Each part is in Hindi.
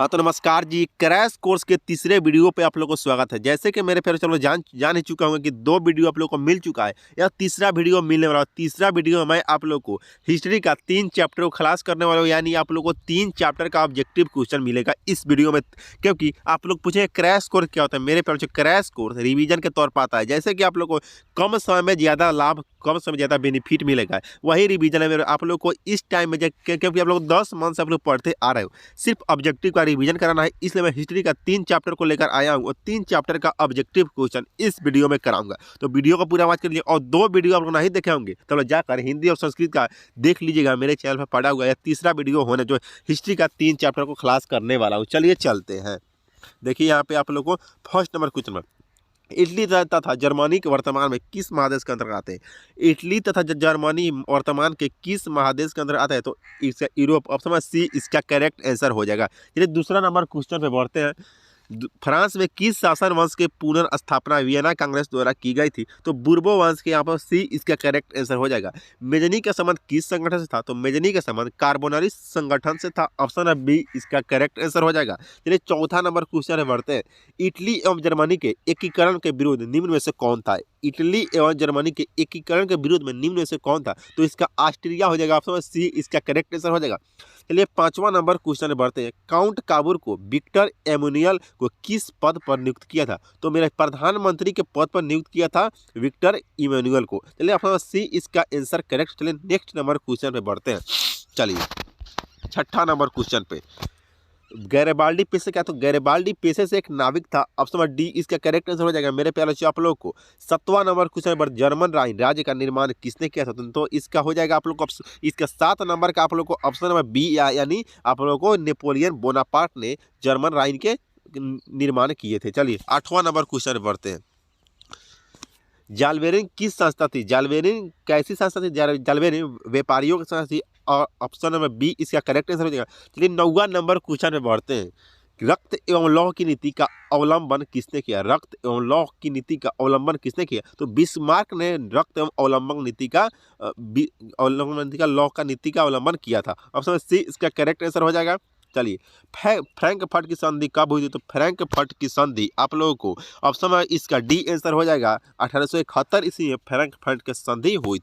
हाँ तो नमस्कार जी, क्रैश कोर्स के तीसरे वीडियो पे आप लोगों को स्वागत है। जैसे कि मेरे प्यारे चलो जान ही चुका हूँ कि दो वीडियो आप लोगों को मिल चुका है, यह तीसरा वीडियो मिलने वाला है। तीसरा वीडियो मैं आप लोग को हिस्ट्री का 3 चैप्टर को खलास करने वाला हूँ, यानी आप लोग को 3 चैप्टर का ऑब्जेक्टिव क्वेश्चन मिलेगा इस वीडियो में। क्योंकि आप लोग पूछे क्रैश कोर्स क्या होता है, मेरे प्यारे क्रैश कोर्स रिविजन के तौर पर आता है। जैसे कि आप लोग को कम समय में ज़्यादा लाभ, कम समय ज़्यादा बेनिफिट मिलेगा, वही रिविजन है मेरे आप लोग को इस टाइम में। क्योंकि आप लोग 10 मंथ से आप लोग पढ़ते आ रहे हो, सिर्फ ऑब्जेक्टिव का रिवीजन कराना है, इसलिए मैं हिस्ट्री का 3 चैप्टर को लेकर आया हूँ और 3 चैप्टर का ऑब्जेक्टिव क्वेश्चन इस वीडियो में कराऊंगा। तो वीडियो को पूरा वॉच कर लीजिए, और 2 वीडियो आप लोग नहीं देखे होंगे तो जाकर हिंदी और संस्कृत का देख लीजिएगा, मेरे चैनल पर पड़ा हुआ है। तीसरा वीडियो होने जो हिस्ट्री का 3 चैप्टर को खलास करने वाला हूँ। चलिए चलते हैं। देखिए यहाँ पे आप लोग को फर्स्ट नंबर क्वेश्चन में, इटली तथा जर्मनी के वर्तमान में किस महादेश के अंतर्गत आते हैं? इटली तथा जर्मनी वर्तमान के किस महादेश के अंदर आता है? तो इसका यूरोप, ऑप्शन सी इसका करेक्ट आंसर हो जाएगा। चलिए दूसरा नंबर क्वेश्चन पे बढ़ते हैं। फ्रांस में किस शासन वंश के पुनर्स्थापना वियना कांग्रेस द्वारा की गई थी? तो बुर्बो वंश के यहाँ पर सी इसका करेक्ट आंसर हो जाएगा। मेजनी का संबंध किस संगठन से था? तो मेजनी का संबंध कार्बोनरी संगठन से था। ऑप्शन है बी इसका करेक्ट आंसर हो जाएगा। चलिए चौथा नंबर क्वेश्चन है बढ़ते हैं। इटली एवं जर्मनी के एकीकरण के विरुद्ध निम्न में से कौन था? इटली एवं जर्मनी के एकीकरण के विरुद्ध में निम्न में से कौन था? तो इसका ऑस्ट्रिया हो जाएगा। ऑप्शन सी इसका करेक्ट आंसर हो जाएगा। चलिए पांचवा नंबर क्वेश्चन बढ़ते हैं। काउंट काबूर को विक्टर एमुनियल को किस पद पर नियुक्त किया था? तो मेरा प्रधानमंत्री के पद पर नियुक्त किया था विक्टर इमैनुअल को। चलिए ऑप्शन सी इसका आंसर करेक्ट। चलिए नेक्स्ट नंबर क्वेश्चन पे बढ़ते हैं। चलिए छठा नंबर क्वेश्चन पे, गैरिबाल्डी पेशे क्या? तो गैरिबाल्डी पेशे से एक नाविक था। ऑप्शन नंबर डी इसका करेक्ट आंसर हो जाएगा। मेरे प्यारे बच्चों आप लोग को सातवां नंबर क्वेश्चन पर, जर्मन राइन राज्य का निर्माण किसने किया था? तो इसका हो जाएगा आप लोग को इसका 7 नंबर का आप लोग को ऑप्शन नंबर बी, यानी आप लोगों को नेपोलियन बोनापार्ट ने जर्मन राइन के निर्माण किए थे। चलिए आठवां नंबर क्वेश्चन बढ़ते हैं। जालबेरिन किस संस्था थी? जालबेरिन कैसी संस्था थी? जालबेरिन व्यापारियों की संस्था थी। और ऑप्शन नंबर बी इसका करेक्ट आंसर हो जाएगा। चलिए 9वां नंबर क्वेश्चन पे बढ़ते हैं। रक्त एवं लौह की नीति का अवलंबन किसने किया? रक्त एवं लौह की नीति का अवलंबन किसने किया? तो बिस्मार्क ने रक्त एवं अवलंबन नीति का लौह का नीति का अवलंबन किया था। ऑप्शन सी इसका करेक्ट आंसर हो जाएगा। चलिए फ्रैंकफर्ट की संधि कब हुई थी? तो फ्रैंकफर्ट की संधि आप लोगों को ऑप्शन में इसका डी आंसर हो जाएगा। 1871 ईस्वी में फ्रैंकफर्ट की संधि हुई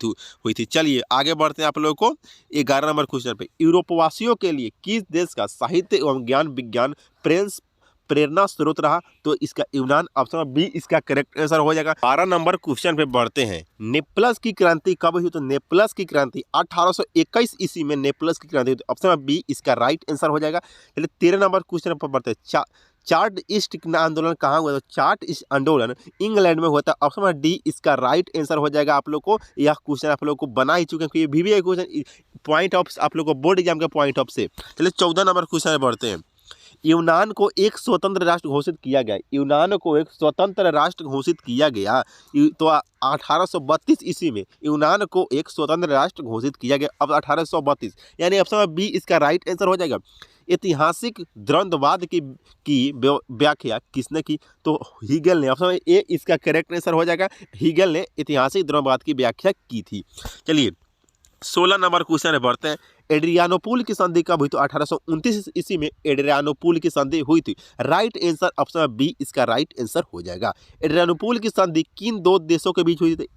थी। चलिए आगे बढ़ते हैं आप लोगों को 11 नंबर क्वेश्चन पे। यूरोपवासियों के लिए किस देश का साहित्य एवं ज्ञान विज्ञान प्रेरणा स्रोत रहा? तो इसका यूनान। ऑप्शन बी इसका करेक्ट आंसर हो जाएगा। 12 नंबर क्वेश्चन पे बढ़ते हैं। नेपल्स की क्रांति कब हुई? तो नेपल्स की क्रांति 1821 ईस्वी में नेपल्स की क्रांति हुई। ऑप्शन बी इसका राइट आंसर हो जाएगा। चलिए 13 नंबर क्वेश्चन पर बढ़ते हैं। चार्ट ईस्ट आंदोलन कहाँ हुआ? तो चार्ट ईस्ट आंदोलन इंग्लैंड में हुआ था। ऑप्शन डी इसका राइट आंसर हो जाएगा। आप लोग को यह क्वेश्चन आप लोग को बना ही चुके हैं, ये भी क्वेश्चन पॉइंट ऑफ आप लोग को बोर्ड एग्जाम के पॉइंट ऑफ से। चलिए 14 नंबर क्वेश्चन बढ़ते हैं। यूनान को एक स्वतंत्र राष्ट्र घोषित किया गया। यूनान को एक स्वतंत्र राष्ट्र घोषित किया गया तो 1832 ईस्वी में यूनान को एक स्वतंत्र राष्ट्र घोषित किया गया। अब 1832 यानी ऑप्शन बी इसका राइट आंसर हो जाएगा। ऐतिहासिक द्वंद्ववाद की व्याख्या किसने की? तो हीगल ने। ऑप्शन ए इसका करेक्ट आंसर हो जाएगा। हीगल ने ऐतिहासिक द्वंद्ववाद की व्याख्या की थी। चलिए 16 नंबर क्वेश्चन में बढ़ते हैं। एड्रियानोपुल की संधि कब हुई? तो 1829 ईस्वी में एड्रियानोपुल की संधि हुई थी। राइट आंसर ऑप्शन बी इसका राइट आंसर हो जाएगा। एड्रियानोपुल की संधि किन 2 देशों के बीच हुई थी?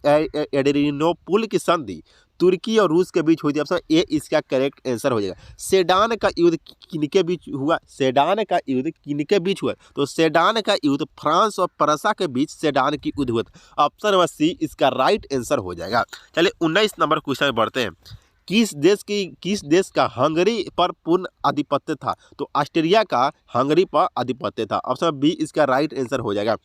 एड्रियानोपुल की संधि तुर्की और रूस के बीच हुई थी। ऑप्शन ए इसका करेक्ट आंसर हो जाएगा। सेडान का युद्ध किनके बीच हुआ? सेडान का युद्ध किनके बीच हुआ? तो सेडान का युद्ध फ्रांस और प्रसा के बीच सेडान की युद्ध हुआ था। ऑप्शन नंबर सी इसका राइट आंसर हो जाएगा। चलिए 19 नंबर क्वेश्चन बढ़ते हैं। किस देश का हंगरी पर पूर्ण आधिपत्य था? तो ऑस्ट्रिया का हंगरी पर आधिपत्य था। ऑप्शन बी इसका राइट आंसर हो जाएगा।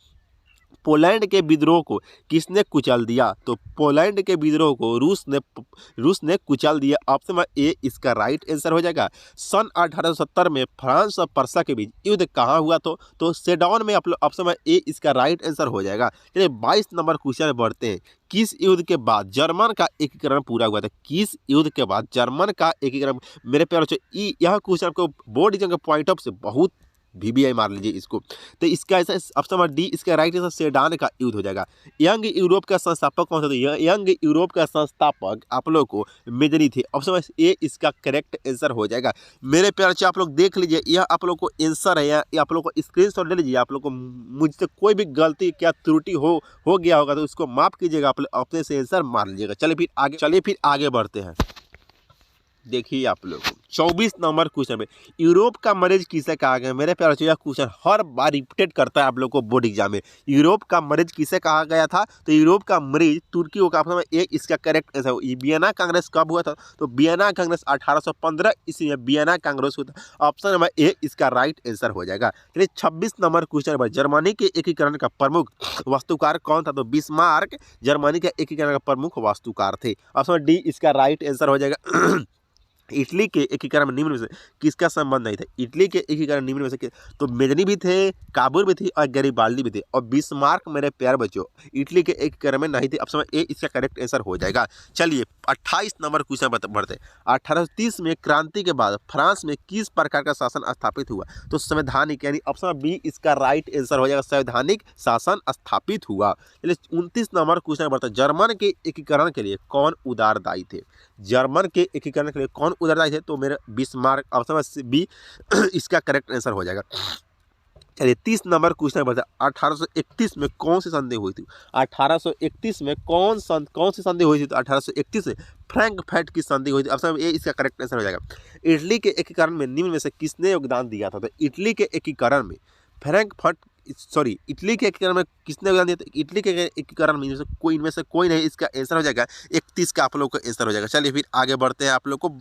पोलैंड के विद्रोह को किसने कुचल दिया? तो पोलैंड के विद्रोह को रूस ने कुचल दिया। ऑप्शन ए इसका राइट आंसर हो जाएगा। सन 1870 में फ्रांस और प्रसा के बीच युद्ध कहाँ हुआ? तो सेडॉन में। ऑप्शन ए इसका राइट आंसर हो जाएगा। चलिए 22 नंबर क्वेश्चन बढ़ते हैं। किस युद्ध के बाद जर्मन का एकीकरण पूरा हुआ था? किस युद्ध के बाद जर्मन का एकीकरण? मेरे प्यारे बच्चों यह क्वेश्चन आपको बोर्ड एग्जाम के पॉइंट ऑफ से बहुत VBI मार लीजिए इसको। तो इसका ऐसा ऑप्शन नंबर डी इसका राइट आंसर सेडान का युद्ध हो जाएगा। यंग यूरोप का संस्थापक कौन सा? तो यंग यूरोप का संस्थापक आप लोग को मेजनी थे। ऑप्शन नंबर ए इसका करेक्ट आंसर हो जाएगा। मेरे प्यारे बच्चों आप लोग देख लीजिए, यह आप लोग को आंसर है, या आप लोग को स्क्रीनशॉट ले लीजिए। आप लोग को मुझसे कोई भी गलती क्या त्रुटि हो गया होगा तो उसको माफ कीजिएगा, अपने से आंसर मार लीजिएगा। चलिए फिर आगे बढ़ते हैं। देखिए आप लोग 24 नंबर क्वेश्चन में यूरोप का मरीज किसे कहा गया? मेरे प्यारे बच्चों यह क्वेश्चन हर बार रिपीटेड करता है आप लोग को बोर्ड एग्जाम में। यूरोप का मरीज किसे कहा गया था? तो यूरोप का मरीज तुर्की होगा। ऑप्शन नंबर ए इसका करेक्ट आंसर। वियना कांग्रेस कब हुआ था? तो वियना कांग्रेस 1815 ईस्वी में वियना कांग्रेस हुआ था। ऑप्शन नंबर ए इसका राइट आंसर हो जाएगा। चलिए 26 नंबर क्वेश्चन पर जर्मनी के एकीकरण का प्रमुख वास्तुकार कौन था? तो बिस्मार्क जर्मनी के एकीकरण का प्रमुख वास्तुकार थे। ऑप्शन डी इसका राइट आंसर हो जाएगा। इटली के एकीकरण में निम्न में से किसका संबंध नहीं था? इटली के एकीकरण निम्न में से तो मेजनी भी थे, काबुल भी थी और गैरिबाल्डी भी थे, और बिस्मार्क मेरे प्यारे बच्चों इटली के एकीकरण में नहीं थे। ऑप्शन ए इसका करेक्ट आंसर हो जाएगा। चलिए 28 नंबर क्वेश्चन बढ़ते। 1830 में क्रांति के बाद फ्रांस में किस प्रकार का शासन स्थापित हुआ? तो संवैधानिक, यानी ऑप्शन बी इसका राइट आंसर हो जाएगा। संवैधानिक शासन स्थापित हुआ। चलिए 29 नंबर क्वेश्चन बढ़ते। जर्मन के एकीकरण के लिए कौन उत्तरदायी थे? जर्मन के एकीकरण के लिए कौन उत्तरदायी थे? तो मेरे बिस्मार्क, ऑप्शन बी इसका करेक्ट आंसर हो जाएगा। चलिए 30 नंबर क्वेश्चन बढ़ता है। 1831 में कौन सी संधि हुई थी? 1831 में कौन सी संधि हुई थी? तो 1831 में फ्रैंकफर्ट की संधि हुई थी। ऑप्शन ए इसका करेक्ट आंसर हो जाएगा। इटली के एकीकरण में निम्न में से किसने योगदान दिया था? तो इटली के एकीकरण में इटली के एकीकरण में किसने योगदान दिया? इटली के एकीकरण में इनमें से कोई नहीं। इसका आंसर हो जाएगा 31 का आप लोग का आंसर हो जाएगा। चलिए फिर आगे बढ़ते हैं आप लोग को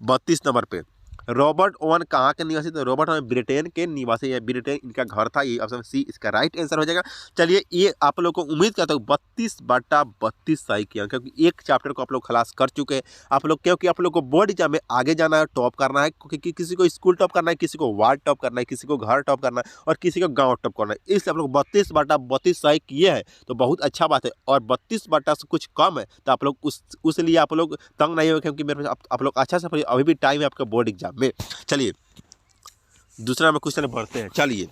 32 नंबर पे। रॉबर्ट ओवन कहाँ के निवासी? तो रॉबर्ट ओवन ब्रिटेन के निवासी है। ब्रिटेन इनका घर था। ये ऑप्शन सी इसका राइट आंसर हो जाएगा। चलिए ये आप लोग को उम्मीद करता हूँ 32/32 सही किया, क्योंकि एक चैप्टर को आप लोग खलास कर चुके हैं आप लोग, क्योंकि आप लोग को बोर्ड एग्जाम में आगे जाना है, टॉप करना है, क्योंकि किसी को स्कूल टॉप करना है, किसी को वार्ड टॉप करना है, किसी को घर टॉप करना है और किसी को गाँव टॉप करना है। इसलिए आप लोग 32/32 सही किए हैं तो बहुत अच्छा बात है। और 32 से कुछ कम है तो आप लोग उस लिए आप लोग तंग नहीं हो, क्योंकि मेरे आप लोग अच्छा से अभी भी टाइम है आपका बोर्ड एग्जाम में। चलिए दूसरा नंबर क्वेश्चन बढ़ते हैं। चलिए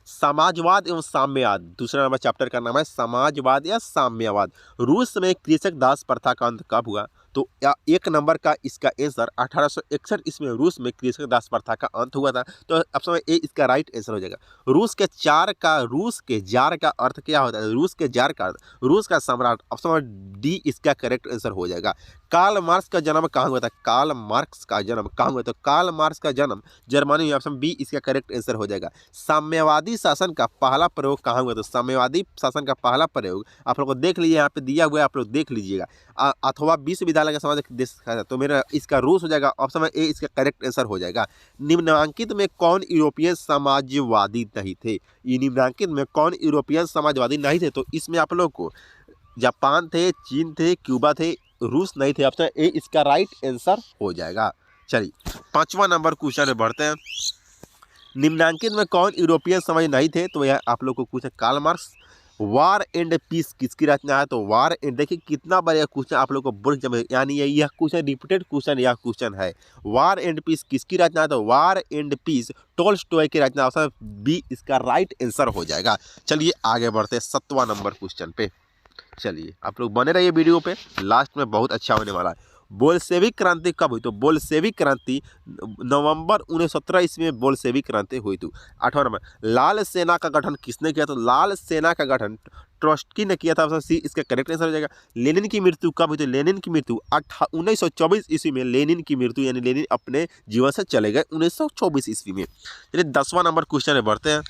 समाजवाद एवं साम्यवाद, दूसरा नंबर चैप्टर का नाम है समाजवाद या साम्यवाद। रूस में कृषक दास प्रथा का अंत कब हुआ? तो एक नंबर का इसका आंसर 1861 ईस्वी में रूस में कृषक दास प्रथा का अंत हुआ था। तो ऑप्शन ए इसका राइट आंसर हो जाएगा। रूस के जार का अर्थ क्या होता है? रूस के जार का अर्थ रूस का सम्राट। ऑप्शन डी इसका करेक्ट आंसर हो जाएगा। कार्ल मार्क्स का जन्म कहाँ हुआ था? कार्ल मार्क्स का जन्म कहाँ हुआ? तो कार्ल मार्क्स का जन्म जर्मनी में। ऑप्शन बी इसका करेक्ट आंसर हो जाएगा। साम्यवादी शासन का पहला प्रयोग कहाँ हुआ? तो साम्यवादी शासन का पहला प्रयोग आप लोग को देख लीजिए, यहाँ पे दिया हुआ है, आप लोग देख लीजिएगा। अथवा विश्वविद्यालय का समाज देश का, तो मेरा इसका रूस हो जाएगा। ऑप्शन ए इसका करेक्ट आंसर हो जाएगा। निम्नांकित में कौन यूरोपियन समाजवादी नहीं थे? निम्नांकित में कौन यूरोपियन समाजवादी नहीं थे? तो इसमें आप लोग को जापान थे, चीन थे, क्यूबा थे, रूस नहीं थे। ऑप्शन ए इसका राइट आंसर हो जाएगा। चलिए 5वां नंबर क्वेश्चन में बढ़ते हैं। निम्नांकित में कौन यूरोपियन समाज नहीं थे? तो यह आप लोग को पूछे Karl Marx. War and peace किसकी रचना है? तो वार एंड, देखिए कितना बड़ा क्वेश्चन आप लोग को बोर्ड एग्जाम में, यानी यह क्वेश्चन रिपीटेड क्वेश्चन यह क्वेश्चन है। वार एंड पीस किसकी रचना है? तो वार एंड पीस टोल्स्टॉय की रचना। ऑप्शन बी इसका राइट आंसर हो जाएगा। चलिए आगे बढ़ते हैं 7वां नंबर क्वेश्चन पे। चलिए आप लोग बने रहिए वीडियो पे, लास्ट में बहुत अच्छा होने वाला है। बोल्शेविक क्रांति कब हुई? तो बोल्शेविक क्रांति नवंबर 1917 ईस्वी में बोल्शेविक क्रांति हुई थी। 8वां नंबर लाल सेना का गठन किसने किया? तो लाल सेना का गठन ट्रॉट्स्की ने किया था। ऑप्शन सी इसका करेक्ट आंसर हो जाएगा। लेनिन की मृत्यु कब हुई? तो लेनिन की मृत्यु 1924 ईस्वी में लेनिन की मृत्यु, यानी लेनिन अपने जीवन से चले गए 1924 ईस्वी में। चलिए 10वां नंबर क्वेश्चन में बढ़ते हैं।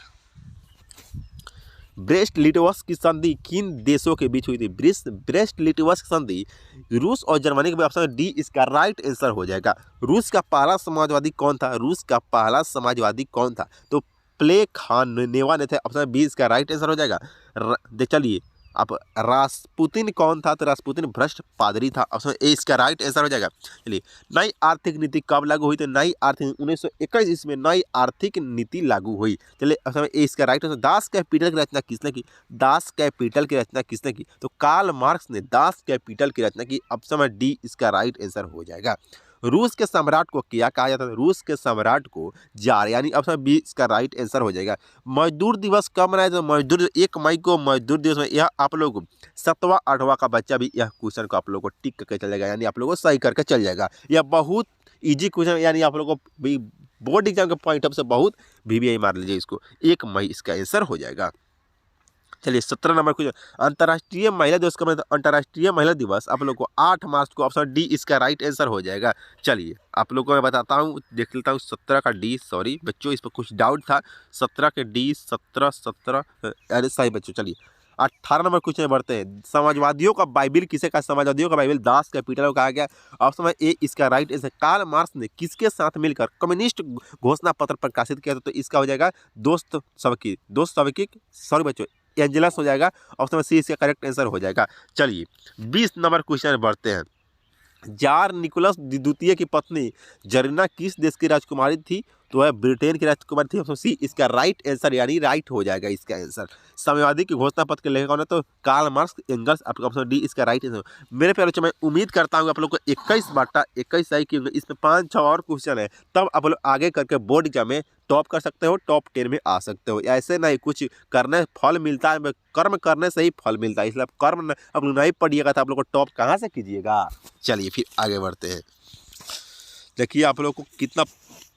ब्रेस्ट लिटवस की संधि किन देशों के बीच हुई थी? ब्रेस्ट लिटवस की संधि रूस और जर्मनी के बीच। ऑप्शन डी इसका राइट आंसर हो जाएगा। रूस का पहला समाजवादी कौन था? रूस का पहला समाजवादी कौन था? तो प्लेखानेवा ने थे। ऑप्शन बी इसका राइट आंसर हो जाएगा। चलिए अब रासपुतिन कौन था? तो रासपुतिन भ्रष्ट पादरी था। ऑप्शन ए इसका राइट आंसर हो जाएगा। चलिए नई आर्थिक नीति कब लागू हुई? तो नई आर्थिक 1921 ईस्वी में नई आर्थिक नीति लागू हुई। चलिए ऑप्शन ए इसका राइट आंसर। दास कैपिटल की रचना किसने की? दास कैपिटल की रचना किसने की? तो कार्ल मार्क्स ने दास कैपिटल की रचना की। ऑप्शन डी इसका राइट आंसर हो जाएगा। रूस के सम्राट को क्या कहा जाता था? रूस के सम्राट को जार, यानी ऑप्शन बी इसका राइट आंसर हो जाएगा। मजदूर दिवस कब मनाया जाता है? मजदूर 1 मई को मजदूर दिवस में, यह आप लोग 7वां 8वां का बच्चा भी यह क्वेश्चन को आप लोग को टिक करके चल जाएगा, यानी आप लोग को सही करके चल जाएगा। यह बहुत इजी क्वेश्चन, यानी आप लोग को भी बोर्ड एग्जाम के पॉइंट ऑफ से बहुत VBI मार लीजिए इसको, 1 मई इसका आंसर हो जाएगा। चलिए 17 नंबर क्वेश्चन, अंतर्राष्ट्रीय महिला दिवस कब मनाते हैं? अंतर्राष्ट्रीय महिला दिवस आप लोग को 8 मार्च को, ऑप्शन डी इसका राइट आंसर हो जाएगा। चलिए आप लोग को मैं बताता हूँ, देख लेता हूँ 17 का डी, सॉरी बच्चों इस पर कुछ डाउट था, 17 के डी 17 अरे सही बच्चों। चलिए 18 नंबर क्वेश्चन बढ़ते हैं, समाजवादियों का बाइबिल किसे कहा? समाजवादियों का बाइबिल दास कैपिटल को कहा गया। ऑप्शन ए इसका राइट आंसर, कार्ल मार्क्स ने किसके साथ मिलकर कम्युनिस्ट घोषणा पत्र प्रकाशित किया था? तो इसका हो जाएगा दोस्तोवस्की, सॉरी बच्चों एंजेलस हो जाएगा। ऑप्शन सी इसका करेक्ट आंसर हो जाएगा। चलिए 20 नंबर क्वेश्चन बढ़ते हैं, जार निकोलस द्वितीय की पत्नी जरीना किस देश की राजकुमारी थी? तो वह ब्रिटेन की राजकुमारी थी। ऑप्शन सी इसका राइट आंसर, यानी राइट हो जाएगा इसका आंसर। साम्यवादी की घोषणा पत्र के लेखक कौन है? तो कार्ल मार्क्स एंगल्स, आपका ऑप्शन डी इसका राइट आंसर। मेरे प्यारे बच्चों, मैं उम्मीद करता हूँ आप लोग को 21/21 सही की, इसमें 5-6 और क्वेश्चन है, तब आप लोग आगे करके बोर्ड एग्जाम में टॉप कर सकते हो, टॉप 10 में आ सकते हो। ऐसे नहीं कुछ करने फल मिलता है, कर्म करने से ही फल मिलता है, इसलिए आप कर्म आप लोग नहीं पढ़िएगा तो आप लोग को टॉप कहाँ से कीजिएगा। चलिए फिर आगे बढ़ते हैं, देखिए आप लोग को कितना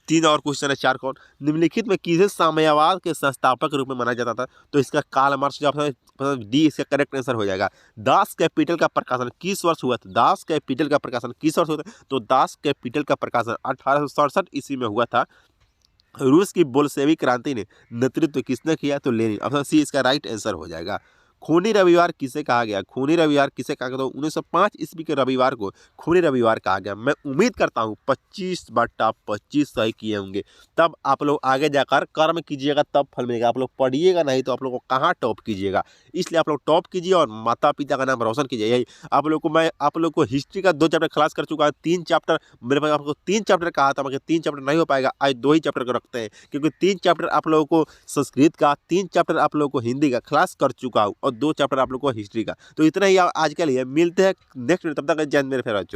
3 और क्वेश्चन है, 4 कौन? निम्नलिखित में किसे साम्यवाद के संस्थापक के रूप में माना जाता था? तो इसका कार्ल मार्क्स, जो ऑप्शन डी इसका करेक्ट आंसर हो जाएगा। दास कैपिटल का प्रकाशन किस वर्ष हुआ था? दास कैपिटल का प्रकाशन किस वर्ष हुआ था? तो दास कैपिटल का प्रकाशन 1867 ईस्वी में हुआ था। रूस की बोल्शेविक क्रांति ने नेतृत्व किसने किया? तो लेनिन। ऑप्शन सी इसका राइट आंसर हो जाएगा। खूनी रविवार किसे कहा गया? खूनी रविवार किसे कहा गया? तो 1905 ईस्वी के रविवार को खूनी रविवार कहा गया। मैं उम्मीद करता हूँ 25/25 सही किए होंगे, तब आप लोग आगे जाकर कर्म कीजिएगा तब फल मिलेगा। आप लोग पढ़िएगा नहीं तो आप लोग को कहाँ टॉप कीजिएगा, इसलिए आप लोग टॉप कीजिए और माता पिता का नाम रोशन कीजिए। यही आप लोग को मैं आप लोग को हिस्ट्री का 2 चैप्टर क्लास कर चुका है, 3 चैप्टर मेरे पास आपको 3 चैप्टर कहा था, मगर 3 चैप्टर नहीं हो पाएगा, आज 2 ही चैप्टर को रखते हैं, क्योंकि 3 चैप्टर आप लोगों को संस्कृत का, 3 चैप्टर आप लोगों को हिंदी का क्लास कर चुका हूँ और 2 चैप्टर आप लोग को हिस्ट्री का। तो इतना ही आज के लिए, मिलते हैं नेक्स्ट, तब तक जय हिंद मेरे फेवरेट।